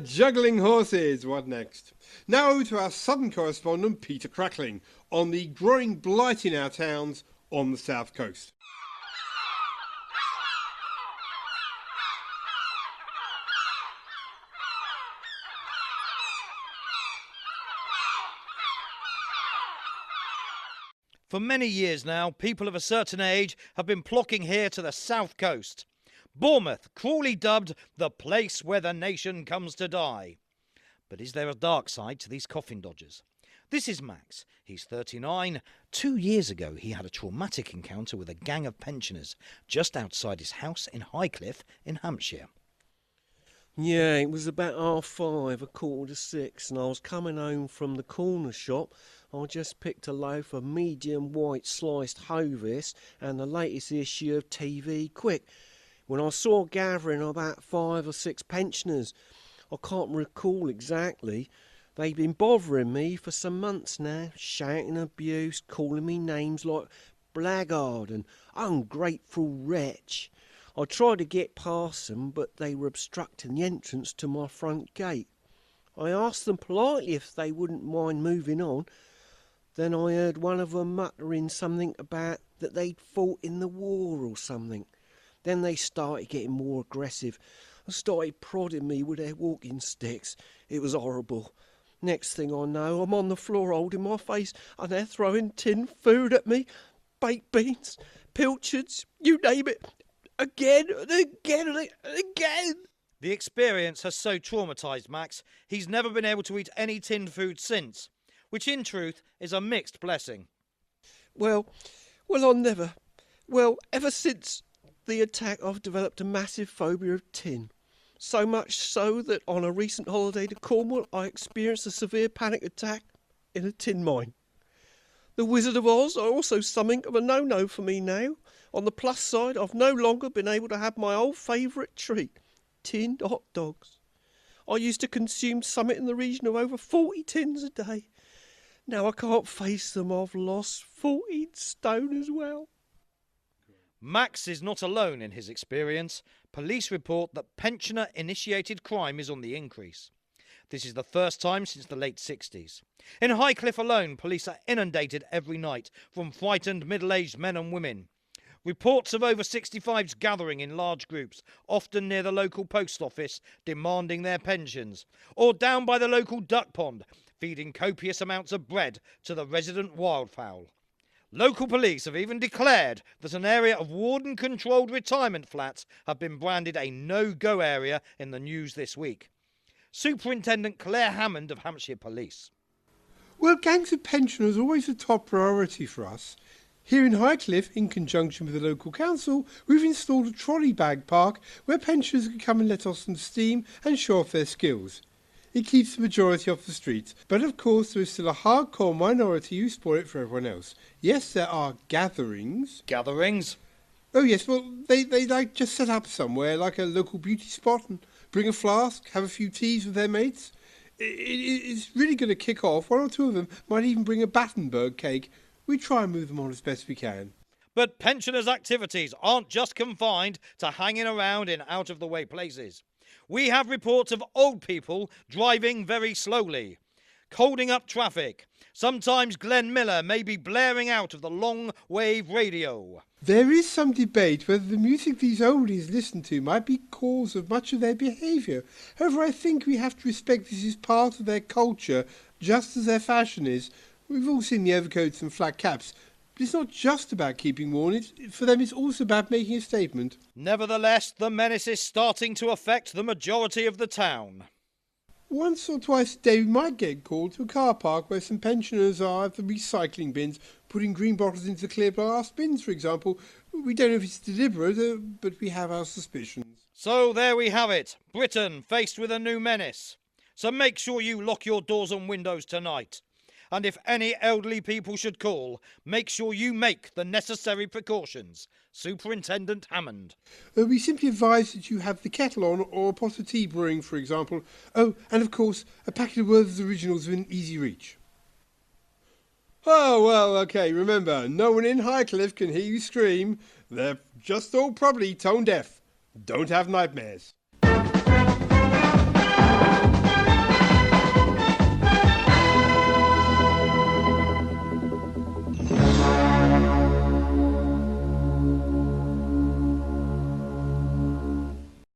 Juggling horses, what next? Now to our southern correspondent, Peter Crackling, on the growing blight in our towns on the south coast. For many years now, people of a certain age have been flocking here to the south coast. Bournemouth, cruelly dubbed the place where the nation comes to die. But is there a dark side to these coffin dodgers? This is Max. He's 39. 2 years ago, he had a traumatic encounter with a gang of pensioners just outside his house in Highcliffe in Hampshire. Yeah, it was about 5:30, 5:45, and I was coming home from the corner shop. I just picked a loaf of medium white sliced Hovis and the latest issue of TV Quick, when I saw a gathering of about 5 or 6 pensioners. I can't recall exactly. They've been bothering me for some months now, shouting abuse, calling me names like blackguard and ungrateful wretch. I tried to get past them, but they were obstructing the entrance to my front gate. I asked them politely if they wouldn't mind moving on. Then I heard one of them muttering something about that they'd fought in the war or something. Then they started getting more aggressive and started prodding me with their walking sticks. It was horrible. Next thing I know, I'm on the floor holding my face and they're throwing tin food at me. Baked beans, pilchards, you name it. Again and again and again. The experience has so traumatised Max, he's never been able to eat any tinned food since, which in truth is a mixed blessing. Well, ever since the attack I've developed a massive phobia of tin. So much so that on a recent holiday to Cornwall I experienced a severe panic attack in a tin mine. The Wizard of Oz are also something of a no-no for me now. On the plus side, I've no longer been able to have my old favourite treat, tinned hot dogs. I used to consume something in the region of over 40 tins a day. Now I can't face them. I've lost 14 stone as well. Max is not alone in his experience. Police report that pensioner-initiated crime is on the increase. This is the first time since the late 60s. In Highcliffe alone, police are inundated every night from frightened middle-aged men and women. Reports of over 65s gathering in large groups, often near the local post office, demanding their pensions, or down by the local duck pond, feeding copious amounts of bread to the resident wildfowl. Local police have even declared that an area of warden-controlled retirement flats have been branded a no-go area in the news this week. Superintendent Claire Hammond of Hampshire Police. Well, gangs of pensioners are always a top priority for us. Here in Highcliffe, in conjunction with the local council, we've installed a trolley bag park where pensioners can come and let off some steam and show off their skills. It keeps the majority off the streets, but of course there is still a hardcore minority who spoil it for everyone else. Yes, there are gatherings. Gatherings? Oh yes, well, they like just set up somewhere, like a local beauty spot, and bring a flask, have a few teas with their mates. It's really going to kick off. One or two of them might even bring a Battenberg cake. We try and move them on as best we can. But pensioners' activities aren't just confined to hanging around in out-of-the-way places. We have reports of old people driving very slowly, holding up traffic. Sometimes Glenn Miller may be blaring out of the long-wave radio. There is some debate whether the music these oldies listen to might be cause of much of their behaviour. However, I think we have to respect this is part of their culture, just as their fashion is. We've all seen the overcoats and flat caps. But it's not just about keeping warm. For them, it's also about making a statement. Nevertheless, the menace is starting to affect the majority of the town. Once or twice a day we might get called to a car park where some pensioners are at the recycling bins, putting green bottles into the clear glass bins, for example. We don't know if it's deliberate, but we have our suspicions. So there we have it. Britain faced with a new menace. So make sure you lock your doors and windows tonight. And if any elderly people should call, make sure you make the necessary precautions. Superintendent Hammond. We simply advise that you have the kettle on or a pot of tea brewing, for example. Oh, and of course, a packet of Werther's Originals within easy reach. Oh, well, OK, remember, no one in Highcliffe can hear you scream. They're just all probably tone deaf. Don't have nightmares.